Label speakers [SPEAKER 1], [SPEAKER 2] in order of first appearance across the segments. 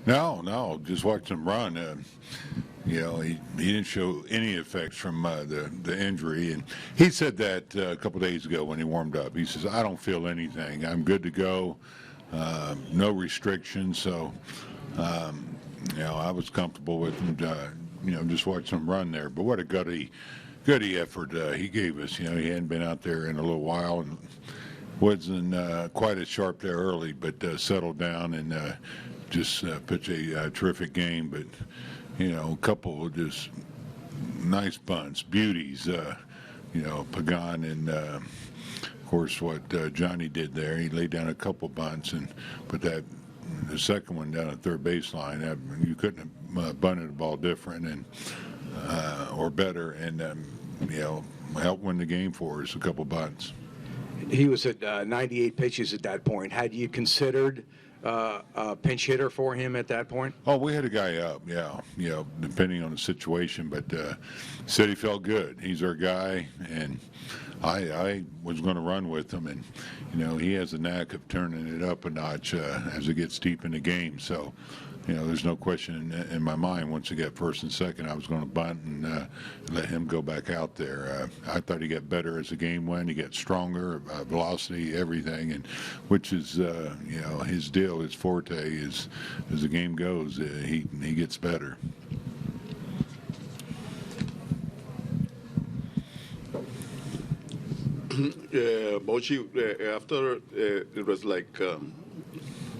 [SPEAKER 1] No, just watched him run. He didn't show any effects from the injury, and he said that a couple days ago when he warmed up. He says, "I don't feel anything. I'm good to go. No restrictions." So, I was comfortable with him. Just watching him run there. But what a gutty effort he gave us. He hadn't been out there in a little while and wasn't quite as sharp there early, but settled down and just pitched a terrific game. But a couple of just nice bunts, beauties. Pagan and of course what Johnny did there. He laid down a couple bunts and put the second one down at third baseline. You couldn't have bunted the ball different and or better, and helped win the game for us. A couple bunts.
[SPEAKER 2] He was at 98 pitches at that point. Had you considered a pinch hitter for him at that point?
[SPEAKER 1] Oh, we had a guy up, depending on the situation, but said he felt good. He's our guy, and I was going to run with him, and he has a knack of turning it up a notch as it gets deep in the game. So, there's no question in my mind. Once he got first and second, I was going to bunt and let him go back out there. I thought he got better as the game went. He got stronger, velocity, everything, and which is his deal, his forte. Is as the game goes, he gets better.
[SPEAKER 3] Bochy, after it was like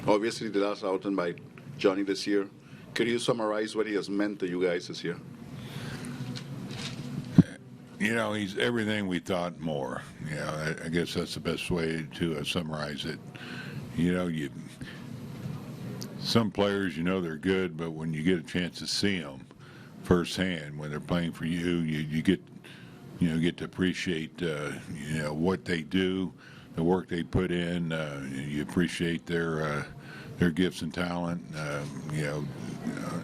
[SPEAKER 3] obviously the last outing by Johnny this year, could you summarize what he has meant to you guys this year?
[SPEAKER 1] He's everything we thought more. I guess that's the best way to summarize it. Some players, they're good, but when you get a chance to see them firsthand when they're playing for you, you get to appreciate what they do, the work they put in. You appreciate their gifts and talent.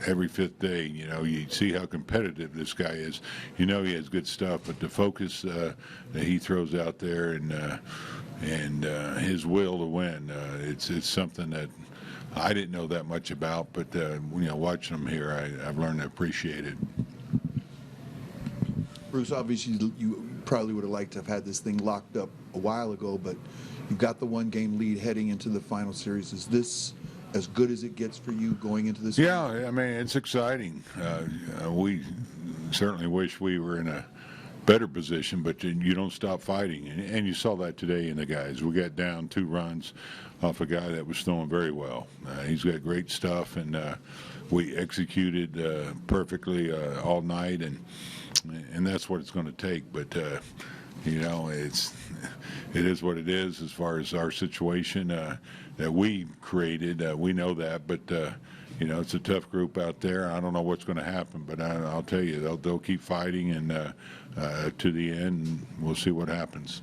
[SPEAKER 1] Every fifth day, you see how competitive this guy is. He has good stuff, but the focus that he throws out there and his will to win, it's something that I didn't know that much about, but watching him here, I've learned to appreciate it.
[SPEAKER 4] Bruce, obviously you probably would have liked to have had this thing locked up a while ago, but you've got the one-game lead heading into the final series. Is this as good as it gets for you going into this?
[SPEAKER 1] Yeah, I mean, it's exciting. We certainly wish we were in a better position, but you don't stop fighting. And you saw that today in the guys. We got down 2 runs off a guy that was throwing very well. He's got great stuff, and we executed perfectly all night, and that's what it's going to take. But it is what it is as far as our situation that we created. We know that, but it's a tough group out there. I don't know what's going to happen, but I'll tell you, they'll keep fighting and to the end. And we'll see what happens.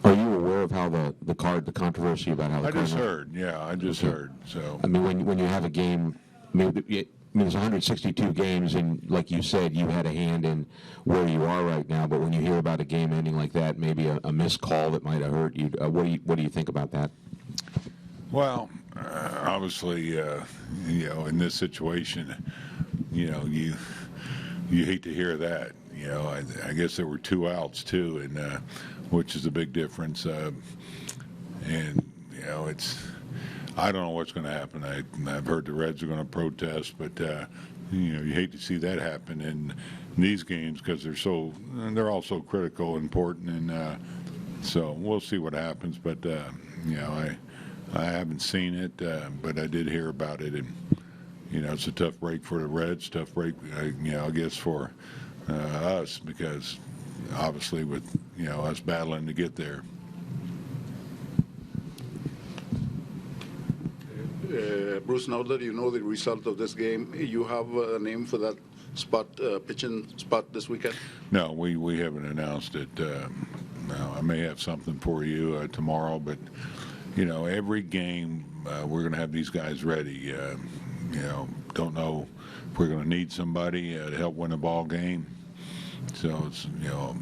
[SPEAKER 5] Are you aware of how the controversy about how the
[SPEAKER 1] I just heard. So
[SPEAKER 5] I mean, when you have a game, there's 162 games, and like you said, you had a hand in where you are right now. But when you hear about a game ending like that, maybe a missed call that might have hurt you, what do you think about that?
[SPEAKER 1] Well, obviously, in this situation, you hate to hear that. I guess there were 2 outs too, and which is a big difference. And I don't know what's going to happen. I've heard the Reds are going to protest, but you hate to see that happen in these games because they're all so critical, important, and so we'll see what happens. But I haven't seen it, but I did hear about it, and it's a tough break for the Reds, tough break, I guess for us because obviously with us battling to get there.
[SPEAKER 3] Bruce, now that you know the result of this game, you have a name for that spot, pitching spot this weekend?
[SPEAKER 1] No, we haven't announced it. I may have something for you tomorrow, but every game we're going to have these guys ready. Don't know if we're going to need somebody to help win a ball game. So it's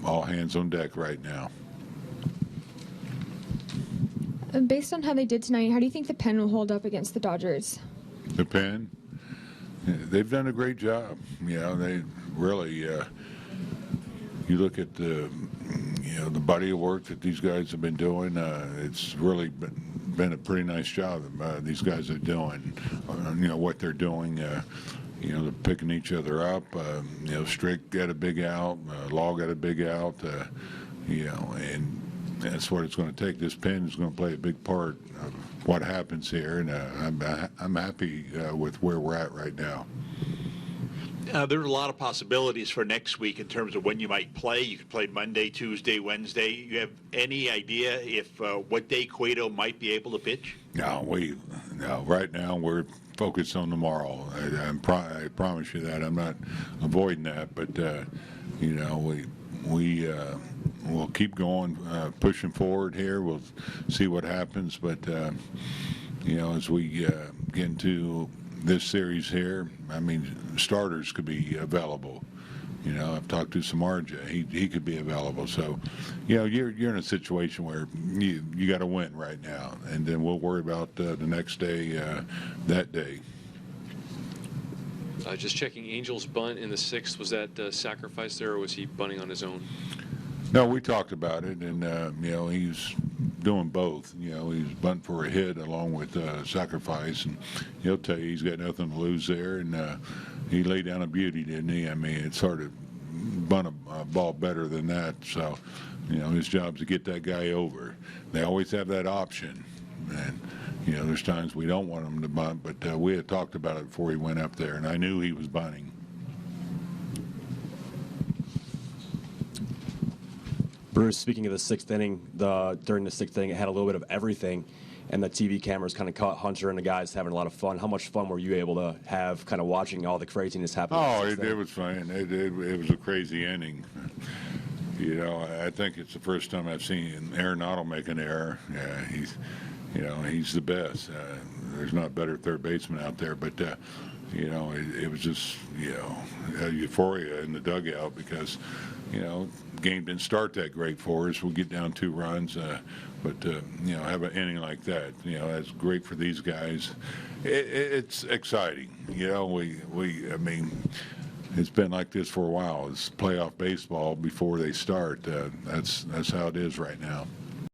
[SPEAKER 1] all hands on deck right now.
[SPEAKER 6] Based on how they did tonight, how do you think the pen will hold up against the Dodgers?
[SPEAKER 1] The Pen, they've done a great job. You know, they really. You look at the body of work that these guys have been doing. It's really been a pretty nice job these guys are doing. What they're doing. They're picking each other up. Strick got a big out. Law got a big out. And that's what it's going to take. This Pen is going to play a big part of what happens here, and I'm happy with where we're at right now.
[SPEAKER 7] There are a lot of possibilities for next week in terms of when you might play. You could play Monday, Tuesday, Wednesday. You have any idea if what day Cueto might be able to pitch?
[SPEAKER 1] No, right now we're focused on tomorrow. I promise you that. I'm not avoiding that, but we'll keep going, pushing forward here. We'll see what happens, but as we get into this series here, I mean, starters could be available. I've talked to Samardzija. He could be available. So, you're in a situation where you got to win right now, and then we'll worry about the next day, that day.
[SPEAKER 8] Just checking, Angels bunt in the 6th. Was that sacrifice there, or was he bunting on his own?
[SPEAKER 1] No, we talked about it, and he's doing both. He's bunting for a hit along with sacrifice, and he'll tell you he's got nothing to lose there. And he laid down a beauty, didn't he? I mean, it's hard to bunt a ball better than that. So, his job is to get that guy over. They always have that option, and there's times we don't want him to bunt, but we had talked about it before he went up there, and I knew he was bunting.
[SPEAKER 9] Bruce, speaking of the 6th inning, during the 6th inning, it had a little bit of everything, and the TV cameras kind of caught Hunter and the guys having a lot of fun. How much fun were you able to have kind of watching all the craziness happen?
[SPEAKER 1] Oh, it was fun. It was a crazy inning. I think it's the first time I've seen Arenado make an error. Yeah, he's the best. There's not a better third baseman out there, but it was just euphoria in the dugout because game didn't start that great for us. We'll get down 2 runs, but have an inning like that, that's great for these guys. It's exciting. I mean, it's been like this for a while. It's playoff baseball before they start. That's how it is right now.